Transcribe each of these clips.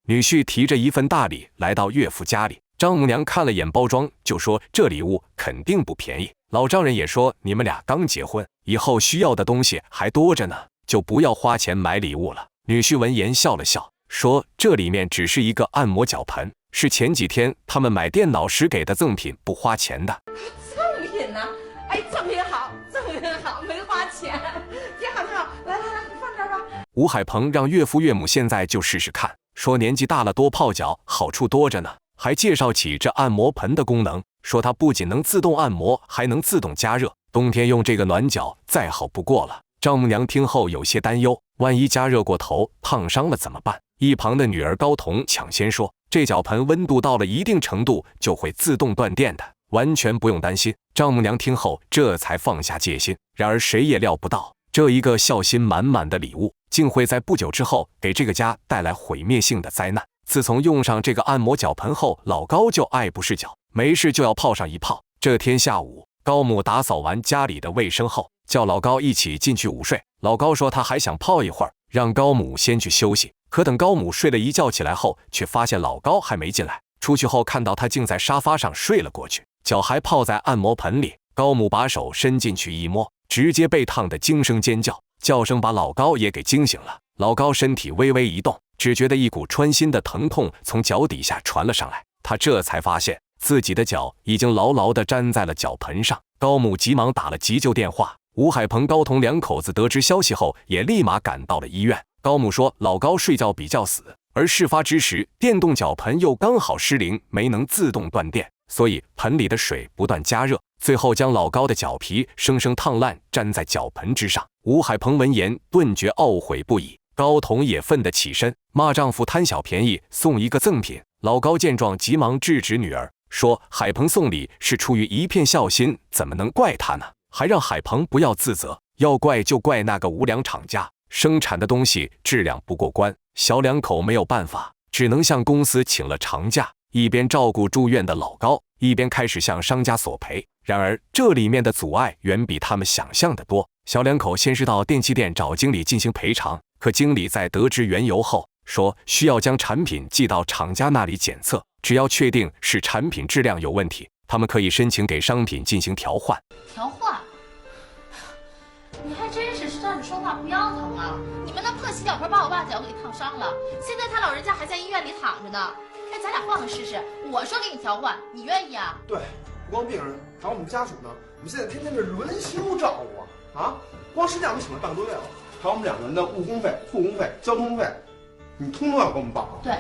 女婿提着一份大礼来到岳父家里，丈母娘看了眼包装，就说这礼物肯定不便宜。老丈人也说你们俩刚结婚，以后需要的东西还多着呢，就不要花钱买礼物了。女婿闻言笑了笑，说这里面只是一个按摩脚盆，是前几天他们买电脑时给的赠品，不花钱的。赠品呢？哎，赠品好，没花钱，挺好。来，你放这儿吧。吴海鹏让岳父岳母现在就试试看，说年纪大了多泡脚好处多着呢，还介绍起这按摩盆的功能，说它不仅能自动按摩，还能自动加热，冬天用这个暖脚再好不过了。丈母娘听后有些担忧，万一加热过头烫伤了怎么办？一旁的女儿高彤抢先说，这脚盆温度到了一定程度就会自动断电的，完全不用担心。丈母娘听后这才放下戒心，然而谁也料不到，这一个孝心满满的礼物竟会在不久之后给这个家带来毁灭性的灾难。自从用上这个按摩脚盆后，老高就爱不释脚，没事就要泡上一泡。这天下午，高母打扫完家里的卫生后，叫老高一起进去午睡。老高说他还想泡一会儿，让高母先去休息。可等高母睡了一觉起来后，却发现老高还没进来。出去后看到他竟在沙发上睡了过去，脚还泡在按摩盆里。高母把手伸进去一摸，直接被烫得惊声尖叫，叫声把老高也给惊醒了。老高身体微微一动，只觉得一股穿心的疼痛从脚底下传了上来，他这才发现自己的脚已经牢牢地粘在了脚盆上。高母急忙打了急救电话，吴海鹏、高彤两口子得知消息后也立马赶到了医院。高母说老高睡觉比较死，而事发之时电动脚盆又刚好失灵，没能自动断电，所以盆里的水不断加热，最后将老高的脚皮生生烫烂，粘在脚盆之上。吴海鹏闻言顿觉懊悔不已，高彤也愤得起身，骂丈夫贪小便宜送一个赠品。老高见状急忙制止女儿，说海鹏送礼是出于一片孝心，怎么能怪他呢？还让海鹏不要自责，要怪就怪那个无良厂家，生产的东西质量不过关。小两口没有办法，只能向公司请了长假，一边照顾住院的老高，一边开始向商家索赔。然而这里面的阻碍远比他们想象的多。小两口先是到电器店找经理进行赔偿，可经理在得知缘由后说需要将产品寄到厂家那里检测，只要确定是产品质量有问题，他们可以申请给商品进行调换。调换？你还真是站着说话不腰疼啊！你们那破洗脚盆把我爸脚给烫伤了，现在他老人家还在医院里躺着呢。哎，咱俩换个试试，我说给你调换，你愿意啊？对，不光病人，还有我们家属呢。我们现在天天是轮休照顾啊！光是这样就请了半个多月了，还有我们两个人的误工费、护工费、交通费，你通通要给我们报。对。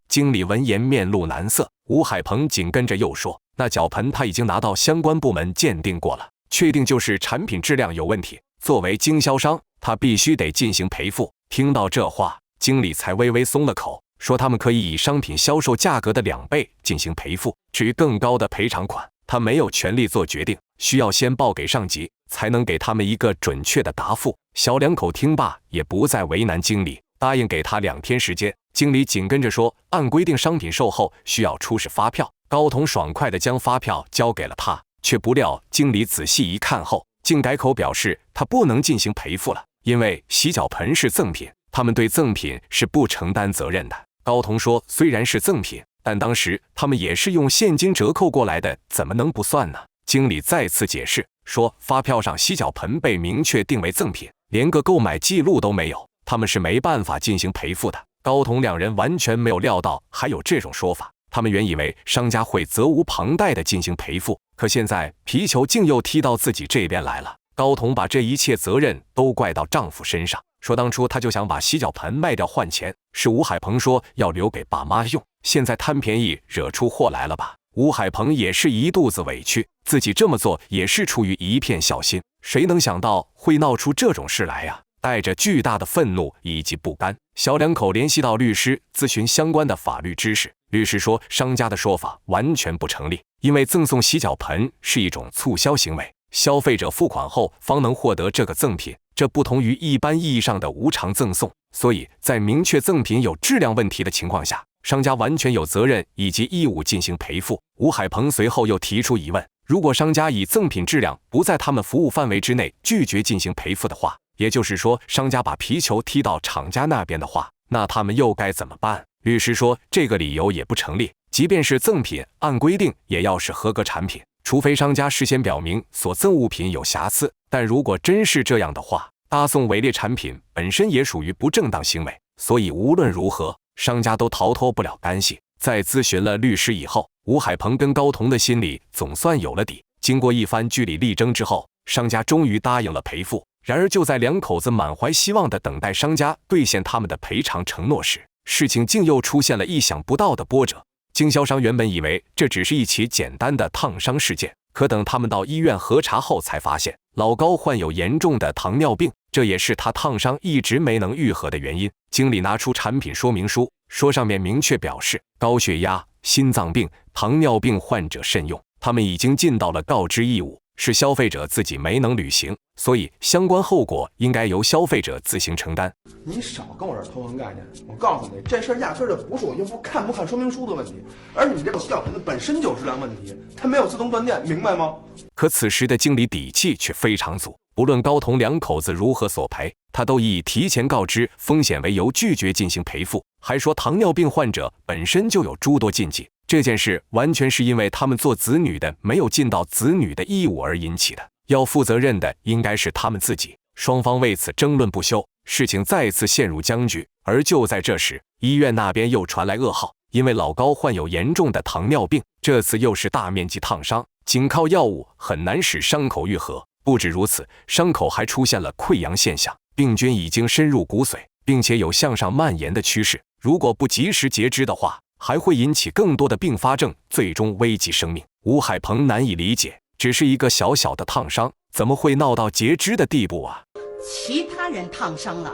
经理闻言面露难色，吴海鹏紧跟着又说，那脚盆他已经拿到相关部门鉴定过了，确定就是产品质量有问题，作为经销商他必须得进行赔付。听到这话，经理才微微松了口，说他们可以以商品销售价格的2倍进行赔付，至于更高的赔偿款他没有权利做决定，需要先报给上级才能给他们一个准确的答复。小两口听罢也不再为难经理，答应给他2天时间。经理紧跟着说，按规定商品售后需要出示发票。高彤爽快地将发票交给了他，却不料经理仔细一看后竟改口表示他不能进行赔付了，因为洗脚盆是赠品，他们对赠品是不承担责任的。高彤说虽然是赠品，但当时他们也是用现金折扣过来的，怎么能不算呢？经理再次解释说，发票上洗脚盆被明确定为赠品，连个购买记录都没有，他们是没办法进行赔付的。高彤两人完全没有料到还有这种说法，他们原以为商家会责无旁贷地进行赔付，可现在皮球竟又踢到自己这边来了。高彤把这一切责任都怪到丈夫身上，说当初他就想把洗脚盆卖掉换钱，是吴海鹏说要留给爸妈用，现在贪便宜惹出祸来了吧。吴海鹏也是一肚子委屈，自己这么做也是出于一片孝心，谁能想到会闹出这种事来呀？带着巨大的愤怒以及不甘，小两口联系到律师咨询相关的法律知识。律师说商家的说法完全不成立，因为赠送洗脚盆是一种促销行为，消费者付款后方能获得这个赠品，这不同于一般意义上的无偿赠送，所以在明确赠品有质量问题的情况下，商家完全有责任以及义务进行赔付。吴海鹏随后又提出疑问，如果商家以赠品质量不在他们服务范围之内拒绝进行赔付的话，也就是说商家把皮球踢到厂家那边的话，那他们又该怎么办？律师说这个理由也不成立，即便是赠品，按规定也要是合格产品，除非商家事先表明所赠物品有瑕疵。但如果真是这样的话，搭送伪劣产品本身也属于不正当行为，所以无论如何，商家都逃脱不了干系。在咨询了律师以后，吴海鹏跟高彤的心里总算有了底。经过一番据理力争之后，商家终于答应了赔付。然而就在两口子满怀希望地等待商家兑现他们的赔偿承诺时，事情竟又出现了意想不到的波折。经销商原本以为这只是一起简单的烫伤事件，可等他们到医院核查后才发现，老高患有严重的糖尿病，这也是他烫伤一直没能愈合的原因。经理拿出产品说明书，说上面明确表示高血压、心脏病、糖尿病患者慎用，他们已经尽到了告知义务，是消费者自己没能履行，所以相关后果应该由消费者自行承担。你少跟我这偷换概念！我告诉你，这事儿压根儿就不是我孕妇看不看说明书的问题，而你这个洗脚盆子本身就质量问题，它没有自动断电，明白吗？可此时的经理底气却非常足，不论高彤两口子如何索赔，他都以提前告知风险为由拒绝进行赔付，还说糖尿病患者本身就有诸多禁忌，这件事完全是因为他们做子女的没有尽到子女的义务而引起的，要负责任的应该是他们自己。双方为此争论不休，事情再次陷入僵局。而就在这时，医院那边又传来噩耗，因为老高患有严重的糖尿病，这次又是大面积烫伤，仅靠药物很难使伤口愈合。不止如此，伤口还出现了溃疡现象，病菌已经深入骨髓，并且有向上蔓延的趋势。如果不及时截肢的话，还会引起更多的并发症，最终危及生命。吴海鹏难以理解，只是一个小小的烫伤，怎么会闹到截肢的地步啊？其他人烫伤了，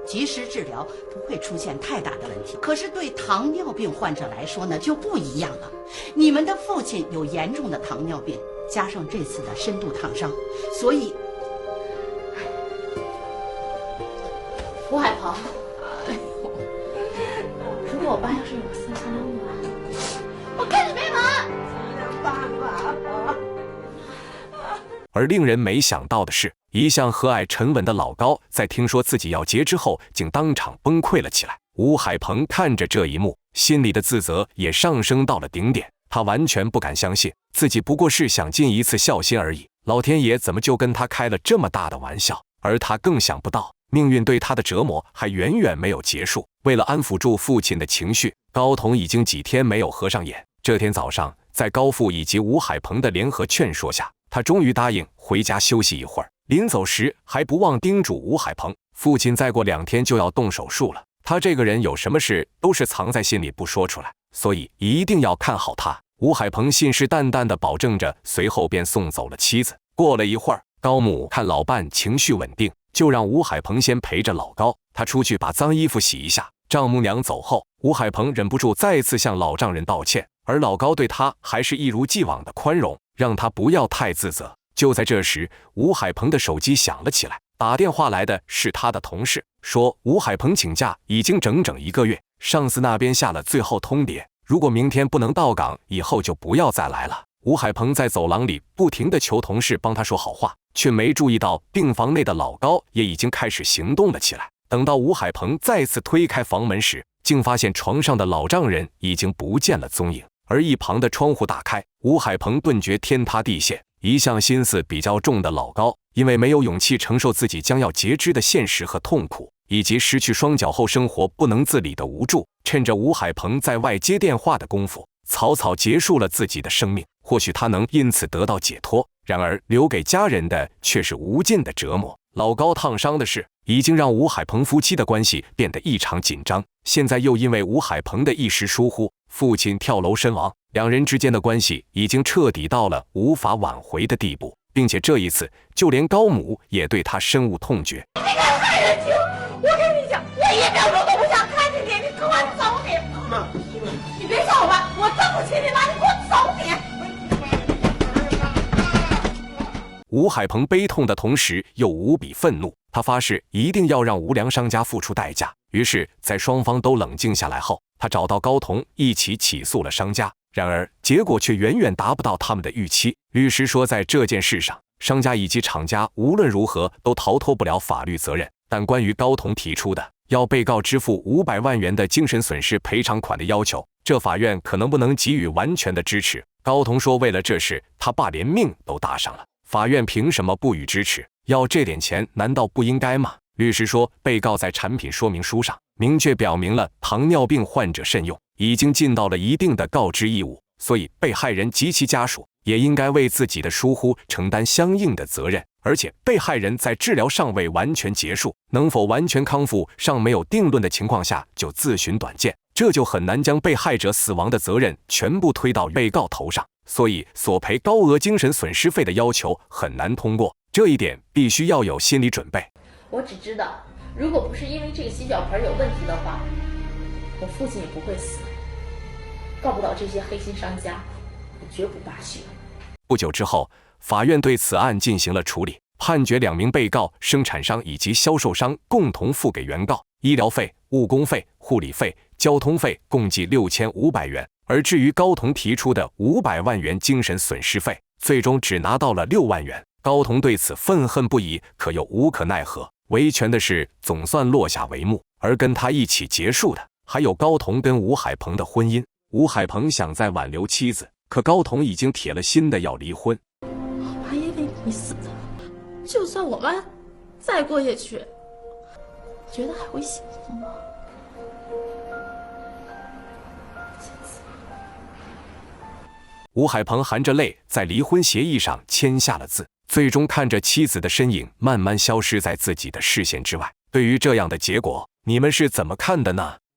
及时治疗不会出现太大的问题，可是对糖尿病患者来说呢就不一样了。你们的父亲有严重的糖尿病，加上这次的深度烫伤，所以吴海鹏，如果我爸要是有个3千6万，我跟你没完！而令人没想到的是，一向和蔼沉稳的老高在听说自己要截肢后，竟当场崩溃了起来。吴海鹏看着这一幕，心里的自责也上升到了顶点。他完全不敢相信，自己不过是想尽一次孝心而已，老天爷怎么就跟他开了这么大的玩笑？而他更想不到，命运对他的折磨还远远没有结束。为了安抚住父亲的情绪，高彤已经几天没有合上眼。这天早上，在高父以及吴海鹏的联合劝说下，他终于答应回家休息一会儿。临走时还不忘叮嘱吴海鹏，父亲再过2天就要动手术了，他这个人有什么事都是藏在心里不说出来，所以一定要看好他。吴海鹏信誓旦旦地保证着，随后便送走了妻子。过了一会儿，高母看老伴情绪稳定，就让吴海鹏先陪着老高，他出去把脏衣服洗一下。丈母娘走后，吴海鹏忍不住再次向老丈人道歉，而老高对他还是一如既往的宽容，让他不要太自责。就在这时，吴海鹏的手机响了起来，打电话来的是他的同事，说吴海鹏请假已经整整1个月，上司那边下了最后通牒，如果明天不能到岗，以后就不要再来了。吴海鹏在走廊里不停地求同事帮他说好话，却没注意到病房内的老高也已经开始行动了起来。等到吴海鹏再次推开房门时，竟发现床上的老丈人已经不见了踪影，而一旁的窗户打开，吴海鹏顿觉天塌地陷。一向心思比较重的老高，因为没有勇气承受自己将要截肢的现实和痛苦，以及失去双脚后生活不能自理的无助，趁着吴海鹏在外接电话的功夫，草草结束了自己的生命。或许他能因此得到解脱，然而留给家人的却是无尽的折磨。老高烫伤的事已经让吴海鹏夫妻的关系变得异常紧张，现在又因为吴海鹏的一时疏忽，父亲跳楼身亡，两人之间的关系已经彻底到了无法挽回的地步，并且这一次就连高母也对他深恶痛绝。你个害人精！我跟你讲，我1秒钟都不想看见你，你给我走你！妈，你别笑我爸，我真不气你妈，你给我走你！吴海鹏悲痛的同时又无比愤怒，他发誓一定要让无良商家付出代价。于是在双方都冷静下来后，他找到高彤一起起诉了商家。然而结果却远远达不到他们的预期。律师说，在这件事上，商家以及厂家无论如何都逃脱不了法律责任，但关于高彤提出的要被告支付500万元的精神损失赔偿款的要求，这法院可能不能给予完全的支持。高彤说，为了这事，他爸连命都搭上了，法院凭什么不予支持？要这点钱难道不应该吗？律师说，被告在产品说明书上明确表明了糖尿病患者慎用，已经尽到了一定的告知义务，所以被害人及其家属也应该为自己的疏忽承担相应的责任。而且被害人在治疗尚未完全结束，能否完全康复尚没有定论的情况下就自寻短见，这就很难将被害者死亡的责任全部推到被告头上，所以索赔高额精神损失费的要求很难通过，这一点必须要有心理准备。我只知道，如果不是因为这个洗脚盆有问题的话，我父亲也不会死。告不倒这些黑心商家，我绝不罢休。不久之后，法院对此案进行了处理，判决2名被告、生产商以及销售商共同付给原告医疗费、误工费、护理费、交通费共计6500元。而至于高彤提出的500万元精神损失费，最终只拿到了6万元。高彤对此愤恨不已，可又无可奈何。维权的事总算落下帷幕，而跟他一起结束的，还有高彤跟吴海鹏的婚姻。吴海鹏想再挽留妻子，可高彤已经铁了心的要离婚。我爸因为你死的，就算我妈再过下去，你觉得还会幸福吗？吴海鹏含着泪在离婚协议上签下了字，最终看着妻子的身影慢慢消失在自己的视线之外。对于这样的结果，你们是怎么看的呢？